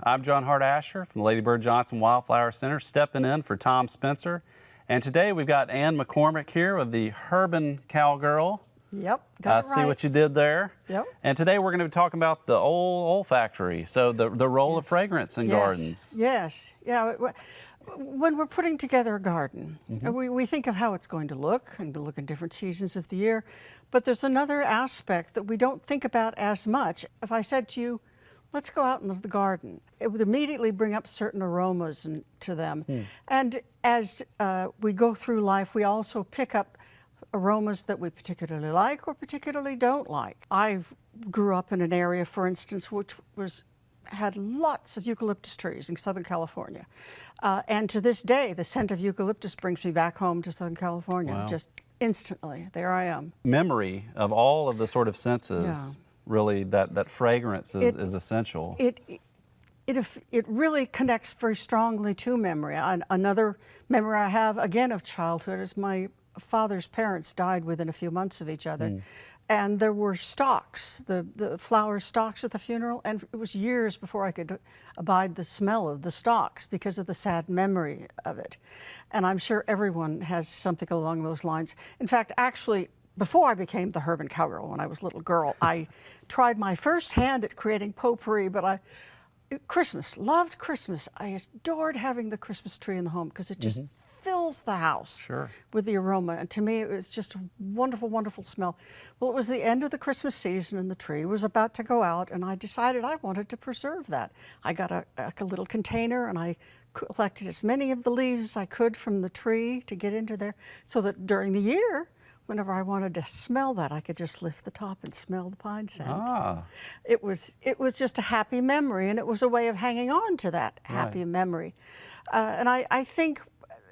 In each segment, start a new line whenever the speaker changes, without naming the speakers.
I'm John Hart Asher from the Lady Bird Johnson Wildflower Center, stepping in for Tom Spencer. And today we've got Ann McCormick here of the Herbin Cowgirl.
Yep,
I see what you did there.
Yep.
And today we're going to be talking about the old olfactory, so the role of fragrance in gardens.
Yes, yeah. When we're putting together a garden, we think of how it's going to look and to look in different seasons of the year, but there's another aspect that we don't think about as much. If I said to you, let's go out into the garden, it would immediately bring up certain aromas to them. And as we go through life, we also pick up aromas that we particularly like or particularly don't like. I grew up in an area, for instance, which had lots of eucalyptus trees in Southern California. And to this day, the scent of eucalyptus brings me back home to Southern California.
Wow.
Just instantly, there I am.
Memory of all of the sort of senses, really, that fragrance is essential.
It really connects very strongly to memory. Another memory I have, again, of childhood is my father's parents died within a few months of each other. And there were stalks, the flower stalks at the funeral, and it was years before I could abide the smell of the stalks because of the sad memory of it. And I'm sure everyone has something along those lines. In fact, actually, before I became the Herbin Cowgirl, when I was a little girl, I tried my first hand at creating potpourri, but Christmas, loved Christmas. I adored having the Christmas tree in the home because it just fills the house with the aroma. And to me, it was just a wonderful, wonderful smell. Well, it was the end of the Christmas season and the tree was about to go out, and I decided I wanted to preserve that. I got a little container and I collected as many of the leaves as I could from the tree to get into there so that during the year, whenever I wanted to smell that, I could just lift the top and smell the pine scent. It was just a happy memory, and it was a way of hanging on to that happy memory. And I think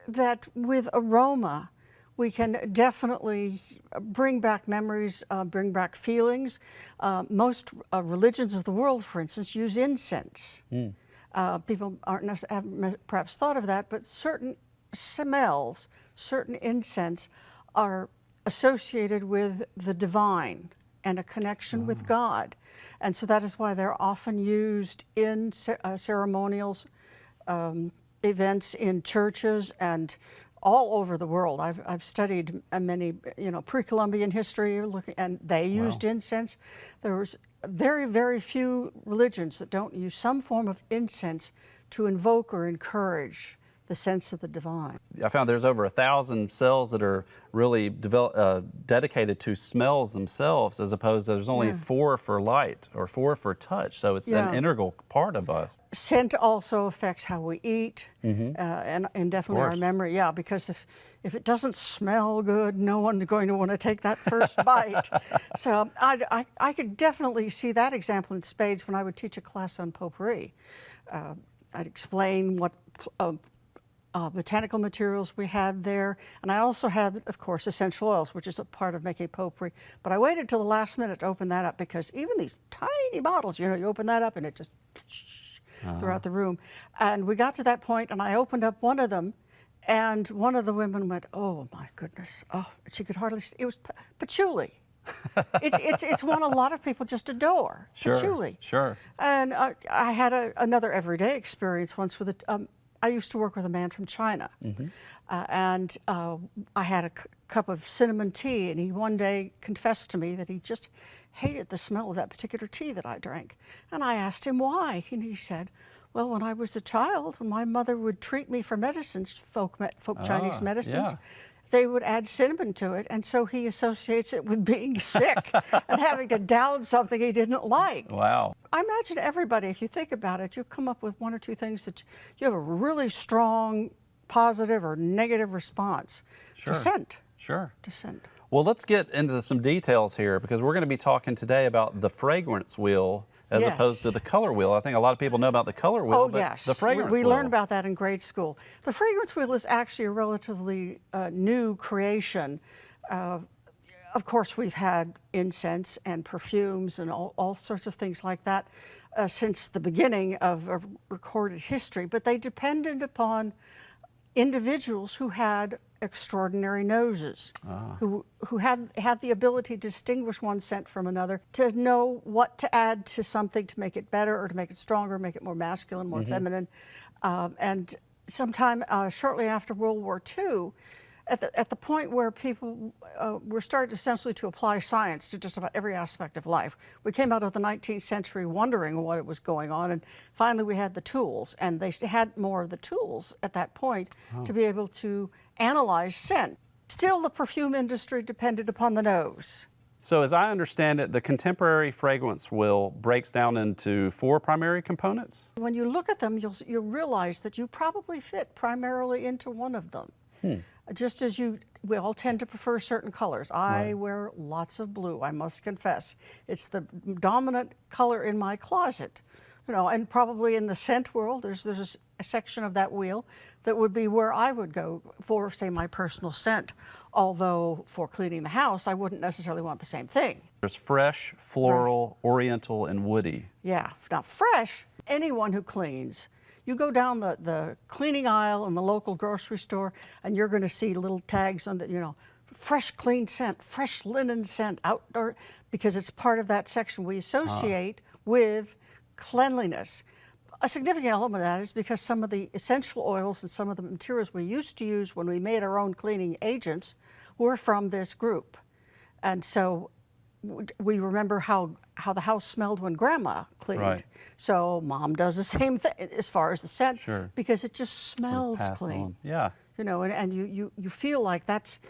that with aroma, we can definitely bring back memories, bring back feelings. Most religions of the world, for instance, use incense. People haven't perhaps thought of that, but certain smells, certain incense are associated with the divine and a connection with God. And so that is why they're often used in ceremonials, events in churches and all over the world. I've studied many, pre-Columbian history, and they used incense. There was very, very few religions that don't use some form of incense to invoke or encourage the sense of the divine.
I found there's over 1,000 cells that are really dedicated to smells themselves, as opposed to there's only 4 for light or 4 for touch. So it's an integral part of us.
Scent also affects how we eat, and definitely our memory. Yeah, because if it doesn't smell good, no one's going to want to take that first bite. So I could definitely see that example in spades when I would teach a class on potpourri. I'd explain what botanical materials we had there. And I also had, of course, essential oils, which is a part of making potpourri. But I waited till the last minute to open that up because even these tiny bottles, you open that up and it just throughout the room. And we got to that point and I opened up one of them and one of the women went, oh my goodness. Oh, she could hardly see. It was patchouli. It's one a lot of people just adore, patchouli. And I had another everyday experience once with I used to work with a man from China, and I had a cup of cinnamon tea, and he one day confessed to me that he just hated the smell of that particular tea that I drank. And I asked him why, and he said, well, when I was a child, when my mother would treat me for medicines, folk Chinese medicines, they would add cinnamon to it, and so he associates it with being sick and having to down something he didn't like.
Wow.
I imagine everybody, if you think about it, you come up with 1 or 2 things that you have a really strong positive or negative response to scent. To scent.
Well, let's get into some details here because we're going to be talking today about the fragrance wheel as opposed to the color wheel. I think a lot of people know about the color wheel, but the fragrance wheel.
We learned about that in grade school. The fragrance wheel is actually a relatively new creation. Of course, we've had incense and perfumes and all sorts of things like that since the beginning of recorded history, but they depended upon individuals who had extraordinary noses, who had the ability to distinguish one scent from another, to know what to add to something to make it better or to make it stronger, make it more masculine, more feminine. And sometime shortly after World War II, at the point where people were starting essentially to apply science to just about every aspect of life, we came out of the 19th century wondering what was going on, and finally we had the tools, and they had more of the tools at that point to be able to analyze scent. Still, the perfume industry depended upon the nose.
So as I understand it, the contemporary fragrance wheel breaks down into 4 primary components?
When you look at them, you'll realize that you probably fit primarily into one of them. Just as we all tend to prefer certain colors. I wear lots of blue, I must confess. It's the dominant color in my closet. You know, and probably in the scent world, there's a section of that wheel that would be where I would go for, say, my personal scent. Although for cleaning the house, I wouldn't necessarily want the same thing.
There's fresh, floral, oriental, and woody.
Yeah, now fresh, anyone who cleans, you go down the cleaning aisle in the local grocery store and you're gonna see little tags on the, you know, fresh clean scent, fresh linen scent, outdoor, because it's part of that section we associate with cleanliness. A significant element of that is because some of the essential oils and some of the materials we used to use when we made our own cleaning agents were from this group. And so we remember how the house smelled when Grandma cleaned.
Right.
So Mom does the same thing as far as the scent,
Sure.
because it just smells
Pass
clean.
on. Yeah.
You know, and you feel like that's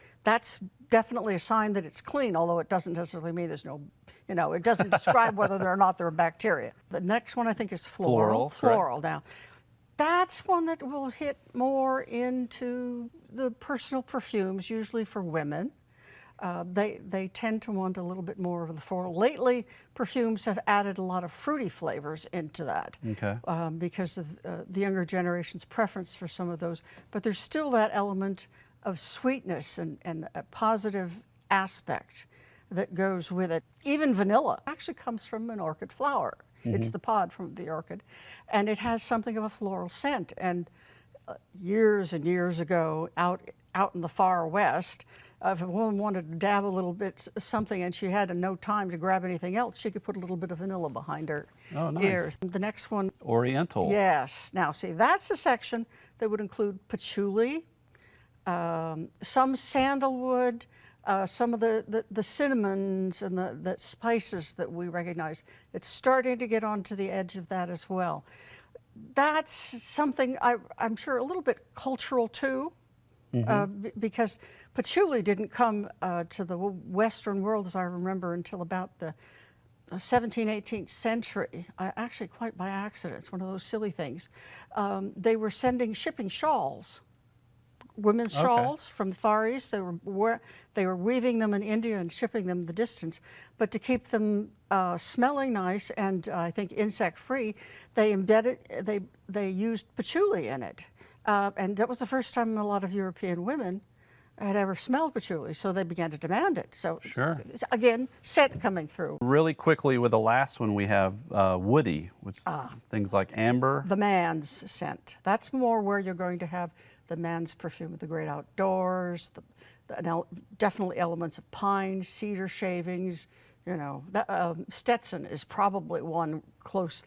definitely a sign that it's clean, although it doesn't necessarily mean there's no, you know, it doesn't describe whether or not there are bacteria. The next one I think is floral.
Floral,
Now, that's one that will hit more into the personal perfumes, usually for women. They tend to want a little bit more of the floral. Lately, perfumes have added a lot of fruity flavors into that,
Okay.
because of the younger generation's preference for some of those. But there's still that element of sweetness and a positive aspect that goes with it. Even vanilla actually comes from an orchid flower. It's the pod from the orchid, and it has something of a floral scent. And years and years ago, out in the far west, if a woman wanted to dab a little bit something and she had no time to grab anything else, she could put a little bit of vanilla behind her ears. The next one,
Oriental.
yes. Now, see, that's the section that would include patchouli, some sandalwood, some of the cinnamons and the spices that we recognize. It's starting to get onto the edge of that as well. That's something I'm sure a little bit cultural too, because patchouli didn't come to the Western world, as I remember, until about the 17th, 18th century, actually quite by accident. It's one of those silly things. They were shipping shawls, women's shawls from the Far East. They were weaving them in India and shipping them the distance. But to keep them smelling nice and I think insect-free, they used patchouli in it. And that was the first time a lot of European women had ever smelled patchouli, so they began to demand it. So again, scent coming through.
Really quickly with the last one we have woody, which is things like amber.
The man's scent. That's more where you're going to have the man's perfume of the great outdoors, definitely elements of pine, cedar shavings. You know, Stetson is probably one close,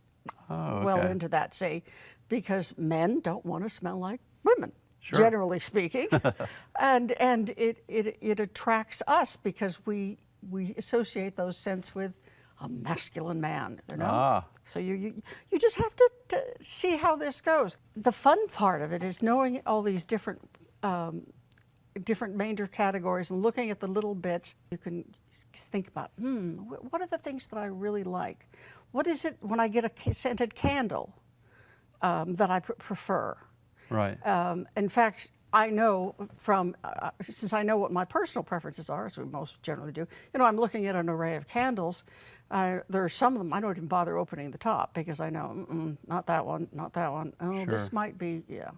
well into that, say, because men don't want to smell like women. Sure. Generally speaking, and it attracts us because we associate those scents with a masculine man, you know. So you just have to see how this goes. The fun part of it is knowing all these different major categories and looking at the little bits. You can think about, what are the things that I really like? What is it when I get a scented candle that I prefer?
Right.
In fact, I know from, since I know what my personal preferences are, as we most generally do, you know, I'm looking at an array of candles. There are some of them I don't even bother opening the top because I know, not that one, not that one. Oh, this might be, yeah.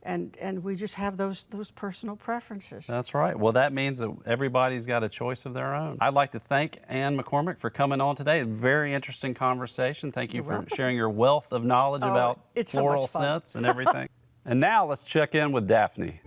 And we just have those personal preferences.
That's right. Well, that means that everybody's got a choice of their own. I'd like to thank Anne McCormick for coming on today. Very interesting conversation. Thank you for sharing your wealth of knowledge about floral scents and everything. And now let's check in with Daphne.